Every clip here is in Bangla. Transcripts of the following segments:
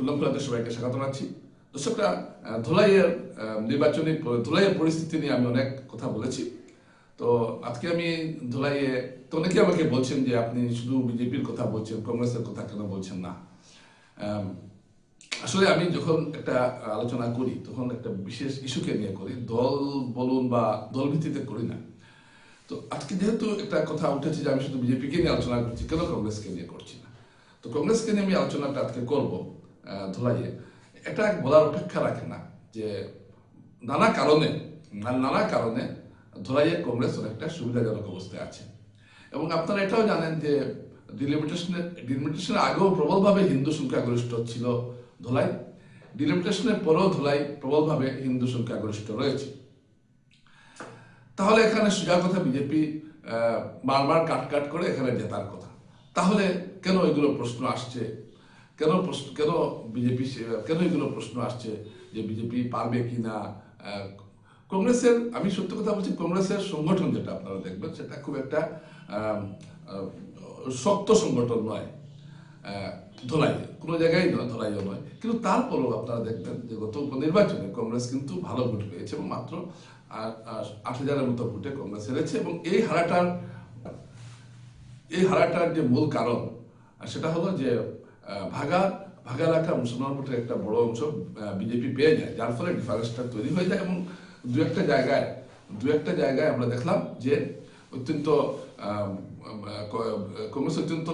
খুলনা খোলাতে সবাইকে স্বাগত জানাচ্ছি। দর্শকরা, ধুলাইয়ের ধুলাইয়ের পরিস্থিতি নিয়ে আমি অনেক কথা বলেছি। তো আজকে আমি ধুলাইয়ে, তো অনেকে আমাকে বলছেন যে আপনি শুধু বিজেপির কথা বলছেন, কংগ্রেসের কথা কেন বলছেন না। আসলে আমি যখন একটা আলোচনা করি তখন একটা বিশেষ ইস্যুকে নিয়ে করি, দল বলুন বা দল ভিত্তিতে করি না। তো আজকে যেহেতু একটা কথা উঠেছে যে আমি শুধু বিজেপিকে নিয়ে আলোচনা করছি, কেন কংগ্রেসকে নিয়ে করছি না। তো কংগ্রেসকে নিয়ে আমি আলোচনাটা আজকে করবো ধুলাইয়ে। এটা বলার অপেক্ষা রাখে না যে নানা কারণে ধুলাইয়ে কংগ্রেস অনেকটা সুবিধাজনক অবস্থায় আছে। এবং আপনারা এটাও জানেন যে ডিলিমিটেশনের আগেও প্রবলভাবে হিন্দু সংখ্যাগরিষ্ঠ ছিল ধুলাই। ডিলিমিটেশনের পরেও ধুলাই প্রবলভাবে হিন্দু সংখ্যাগরিষ্ঠ রয়েছে। তাহলে এখানে সোজা কথা বিজেপি বারবার কাট করে এখানে জেতার কথা। তাহলে কেন এগুলো প্রশ্ন আসছে, কেন বিজেপি কেন এগুলো প্রশ্ন আসছে যে বিজেপি পারবে কিনা। কংগ্রেসের, আমি সত্য কথা বলছি, কংগ্রেসের সংগঠন যেটা আপনারা দেখবেন সেটা খুব একটা শক্ত সংগঠন নয়। ধুলাই কোনো জায়গায় নয়, ধুলাইও নয়, কিন্তু তারপরেও আপনারা দেখবেন যে গত উপনির্বাচনে কংগ্রেস কিন্তু ভালো ভোট পেয়েছে এবং মাত্র 8,000-এর মতো ভোটে কংগ্রেস হেরেছে। এবং এই হারাটার যে মূল কারণ সেটা হলো যে ভাগা এলাকা মুসলমান ভোটের একটা বড় অংশ বিজেপি পেয়ে যায়, যার ফলে ডিফারেন্সটা তৈরি হয়ে যায়। এবং দু একটা জায়গায় আমরা দেখলাম যে অত্যন্ত কংগ্রেস অত্যন্ত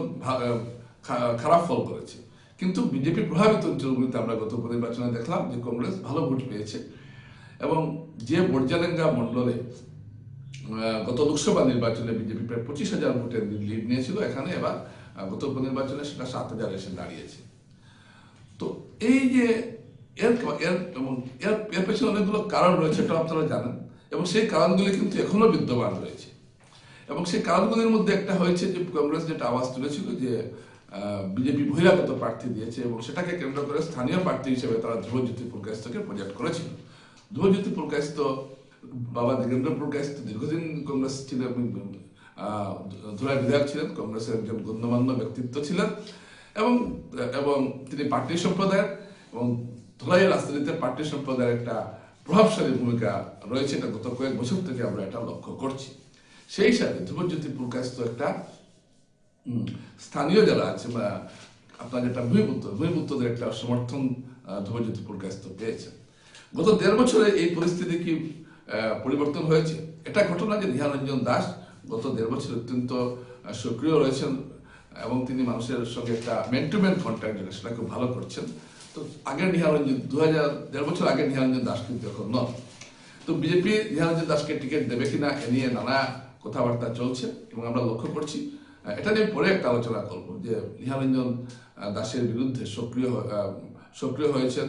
খারাপ ফল করেছে। কিন্তু বিজেপি প্রভাবিত অঞ্চলগুলিতে আমরা গত উপনির্বাচনে দেখলাম যে কংগ্রেস ভালো ভোট পেয়েছে। এবং যে বর্জালেঙ্গা মন্ডলে গত লোকসভা নির্বাচনে বিজেপি প্রায় 25,000 ভোটের লিড নিয়েছিল, এখানে এবার গত উপনির্বাচনে সেটা 7,000 এসে দাঁড়িয়েছে। তো এই যে এর পেছনে অনেকগুলো কারণ রয়েছে, এটা আপনারা জানেন। এবং সেই কারণগুলি কিন্তু এখনো বিদ্যমান রয়েছে। এবং সেই কারণগুলির মধ্যে একটা হয়েছে যে কংগ্রেস যেটা আওয়াজ তুলেছিল যে বিজেপি বহিরাগত প্রার্থী দিয়েছে, এবং সেটাকে কেন্দ্র করে স্থানীয় প্রার্থী হিসেবে তারা ধ্রুবজ্যোতি পুরকায়স্থকে প্রজেক্ট করেছিল। ধ্রুবজ্যোতি পুরকায়স্থ, বাবা দিগেন্দ্র পুরকায়স্থ দীর্ঘদিন কংগ্রেস ছিলেন, ধুলাই বিধায়ক ছিলেন, কংগ্রেসের একজন গণ্যমান্য ব্যক্তিত্ব ছিলেন। এবং তিনি পার্টি সম্প্রদায়ের এবং ধুলাইয়ের রাজনীতিতে পার্টি সম্প্রদায়ের একটা প্রভাবশালী ভূমিকা রয়েছে। এটা গত কয়েক বছর থেকে আমরা এটা লক্ষ্য করছি। সেই সাথে ধ্রুবজ্যোতি পুরকায়স্থ একটা স্থানীয় যারা আছে বা আপনার যেটা ভূমিপুত্রদের একটা সমর্থন ধ্রুবজ্যোতি পুরকায়স্থ পেয়েছে। গত 1.5 বছরে এই পরিস্থিতি কি পরিবর্তন হয়েছে? এটা ঘটনা যে নিহারঞ্জন দাস গত 1.5 বছর অত্যন্ত সক্রিয় রয়েছেন এবং তিনি মানুষের সঙ্গে একটা ম্যান টু ম্যান কন্ট্যাক্ট যেটা, সেটা খুব ভালো করছেন। তো আগের নিহারঞ্জন 1.5 বছর আগের নিহারঞ্জন দাস কিন্তু এখন নন। তো বিজেপি নিহারঞ্জন দাসকে টিকিট দেবে কিনা এ নিয়ে নানা কথাবার্তা চলছে এবং আমরা লক্ষ্য করছি। এটা নিয়ে পরে একটা আলোচনা করবো যে নিহারঞ্জন দাসের বিরুদ্ধে সক্রিয় হয়েছেন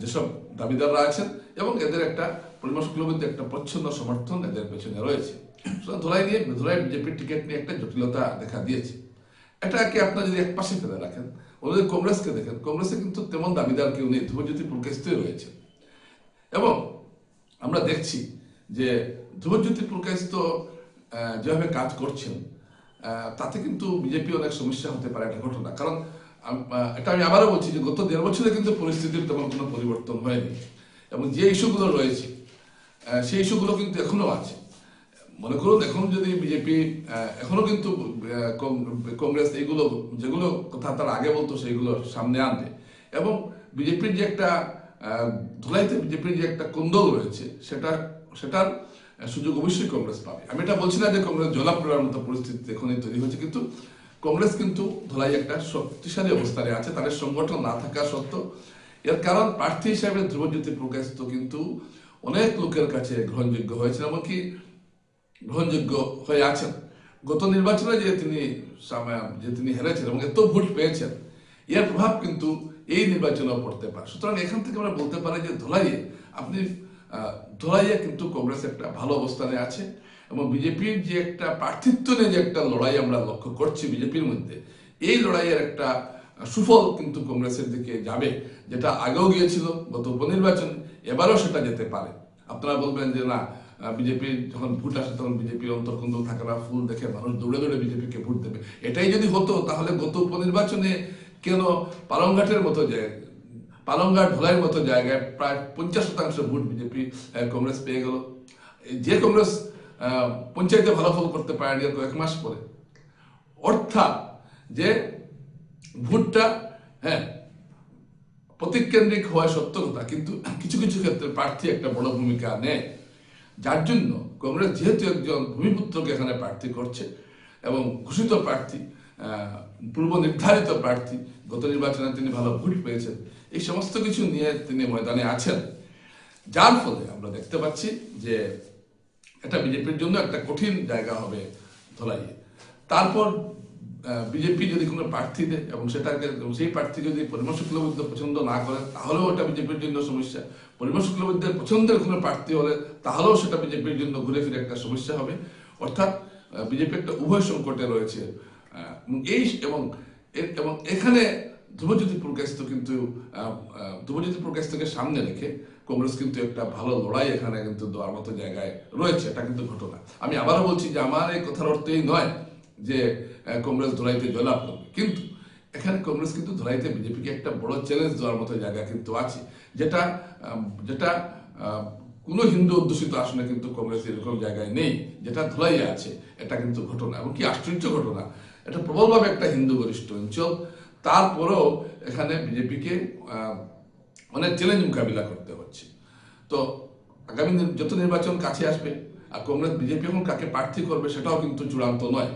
যেসব দাবিদাররা আছেন এবং এদের একটা পরিমাণগুলোর মধ্যে একটা প্রচ্ছন্ন সমর্থন এদের পেছনে রয়েছে। ধুলাই বিজেপির টিকিট নিয়ে একটা জটিলতা দেখা দিয়েছে। এটাকে আপনার যদি এক পাশে ফেলে রাখেন, ওদের কংগ্রেসকে দেখেন, কংগ্রেসে কিন্তু তেমন দাবিদার কেউ নেই, ধ্রুবজ্যোতি পুরকায়স্থই রয়েছে। এবং আমরা দেখছি যে ধ্রুবজ্যোতি পুরকায়স্থ যেভাবে কাজ করছেন তাতে কিন্তু বিজেপি অনেক সমস্যা হতে পারে, একটা ঘটনা। কারণ এটা আমি আবারও বলছি যে গত 1.5 বছরে কিন্তু পরিস্থিতির তেমন কোনো পরিবর্তন হয়নি। এবং যে ইস্যুগুলো রয়েছে সেই ইস্যুগুলো কিন্তু এখনো আছে। মনে করুন এখন যদি বিজেপি এখনো কিন্তু কংগ্রেস এইগুলো যেগুলো কথা তারা আগে বলতো সেইগুলো সামনে আনবে। এবং বিজেপির যে একটা ধুলাইতে বিজেপির যে একটা কোন্দল রয়েছে সেটার সুযোগ অবশ্যই কংগ্রেস পাবে। আমি এটা বলছি না যে কংগ্রেস জলাপ্রয়ার মতো পরিস্থিতি এখনই তৈরি হয়েছে, কিন্তু কংগ্রেস কিন্তু ধুলাই একটা শক্তিশালী অবস্থানে আছে তাদের সংগঠন না থাকা সত্ত্বেও। এর কারণ প্রার্থী হিসাবে ধ্রুবজ্যোতি পুরকায়স্থ কিন্তু অনেক লোকের কাছে গ্রহণযোগ্য হয়েছেন, এমনকি গ্রহণযোগ্য হয়ে আছেন। গত নির্বাচনে যে তিনি হেরেছেন এবং এত ভোট পেয়েছেন, এর প্রভাব কিন্তু এই নির্বাচনেও পড়তে পারে। সুতরাং এখান থেকে আমরা বলতে পারি যে ধুলাইয়ে কিন্তু কংগ্রেস একটা ভালো অবস্থানে আছে। এবং বিজেপির যে একটা প্রার্থিত্ব নিয়ে যে একটা লড়াই আমরা লক্ষ্য করছি বিজেপির মধ্যে, এই লড়াইয়ের একটা সুফল কিন্তু কংগ্রেসের দিকে যাবে, যেটা আগেও গিয়েছিল গত উপনির্বাচনে, এবারও সেটা যেতে পারে। আপনারা বলবেন যে না, বিজেপির যখন ভোট আসে তখন বিজেপির অন্তর্কুন্দল থাকে না, ফুল দেখে মানুষ দৌড়ে বিজেপিকে ভোট দেবে। এটাই যদি হতো তাহলে গত উপনির্বাচনে কেন পালংঘাটের মতো জায়গায়, পালংঘাট ধুলাইয়ের মতো জায়গায় প্রায় 50% ভোট বিজেপি কংগ্রেস পেয়ে গেল, যে কংগ্রেস পঞ্চায়েতে ভালো ফল করতে পারেনি কয়েক মাস পরে। অর্থাৎ যে ভোটটা প্রতিকেন্দ্রিক হওয়া সত্য কথা, কিন্তু কিছু কিছু ক্ষেত্রে প্রার্থী একটা বড় ভূমিকা নেয়, যার জন্য কংগ্রেস যেহেতু একজন ভূমিপুত্রকে এখানে প্রার্থী করছে এবং ঘোষিত প্রার্থী, পূর্ব নির্ধারিত প্রার্থী, গত নির্বাচনে তিনি ভালো ভোট পেয়েছেন, এই সমস্ত কিছু নিয়ে তিনি ময়দানে আছেন, যার ফলে আমরা দেখতে পাচ্ছি যে এটা বিজেপির জন্য একটা কঠিন জায়গা হবে ধলাইয়ে। তারপর বিজেপি যদি কোনো প্রার্থী দেয় এবং সেটাকে সেই প্রার্থী যদি পরিমল শুক্লবৈদ্য পছন্দ না করে, তাহলেও এটা বিজেপির জন্য সমস্যা। পরিমল শুক্লবৈদ্যের পছন্দের কোনো প্রার্থী হলে তাহলেও সেটা বিজেপির জন্য ঘুরে ফিরে একটা সমস্যা হবে। অর্থাৎ বিজেপি একটা উভয় সংকটে রয়েছে। এবং এখানে ধ্রুবজ্যোতি পুরকায়স্থকে সামনে রেখে কংগ্রেস কিন্তু একটা ভালো লড়াই এখানে কিন্তু দেওয়ার মতো জায়গায় রয়েছে, এটা কিন্তু ঘটনা। আমি আবারও বলছি যে আমার এই কথার অর্থ এই নয় যে কংগ্রেস ধুলাইতে জয়লাভ করবে, কিন্তু এখানে কংগ্রেস কিন্তু ধুলাইতে বিজেপিকে একটা বড় চ্যালেঞ্জ দেওয়ার মতো জায়গা কিন্তু আছে, যেটা কোনো হিন্দু অধ্যুষিত আসনে কিন্তু কংগ্রেস এরকম জায়গায় নেই, যেটা ধুলাইয়ে আছে। এটা কিন্তু ঘটনা, এবং কি আশ্চর্য ঘটনা, এটা প্রবলভাবে একটা হিন্দু গরিষ্ঠ অঞ্চল, তারপরেও এখানে বিজেপিকে অনেক চ্যালেঞ্জ মোকাবিলা করতে হচ্ছে। তো আগামী যত নির্বাচন কাছে আসবে আর কংগ্রেস বিজেপি এখন কাকে প্রার্থী করবে সেটাও কিন্তু চূড়ান্ত নয়,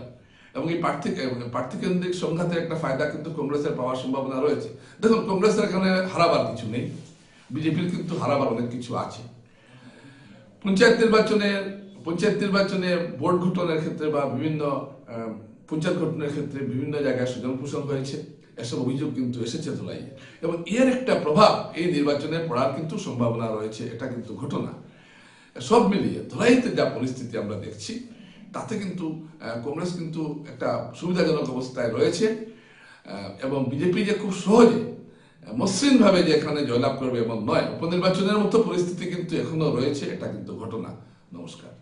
এবং এই প্রার্থী কেন্দ্রিক সংঘাতের একটা ফায়দা কিন্তু কংগ্রেসের পাওয়ার সম্ভাবনা রয়েছে। দেখুন, কংগ্রেসের এখানে হারাবার কিছু নেই, বিজেপির কিন্তু হারাবার অনেক কিছু আছে। পঞ্চায়েত নির্বাচনে বোর্ড গঠনের ক্ষেত্রে বা বিভিন্ন পঞ্চায়েত গঠনের ক্ষেত্রে বিভিন্ন জায়গায় সুজন পোষণ হয়েছে, এসব অভিযোগ কিন্তু এসেছে ধুলাইয়ে, এবং এর একটা প্রভাব এই নির্বাচনে পড়ার কিন্তু সম্ভাবনা রয়েছে, এটা কিন্তু ঘটনা। সব মিলিয়ে ধুলাইতে যা পরিস্থিতি আমরা দেখছি, তাতে কিন্তু কংগ্রেস কিন্তু একটা সুবিধাজনক অবস্থায় রয়েছে, এবং বিজেপি যে খুব সহজে মসৃণভাবে যে এখানে জয়লাভ করবে এমন নয়। উপনির্বাচনের মতো পরিস্থিতি কিন্তু এখনো রয়েছে, এটা কিন্তু ঘটনা। নমস্কার।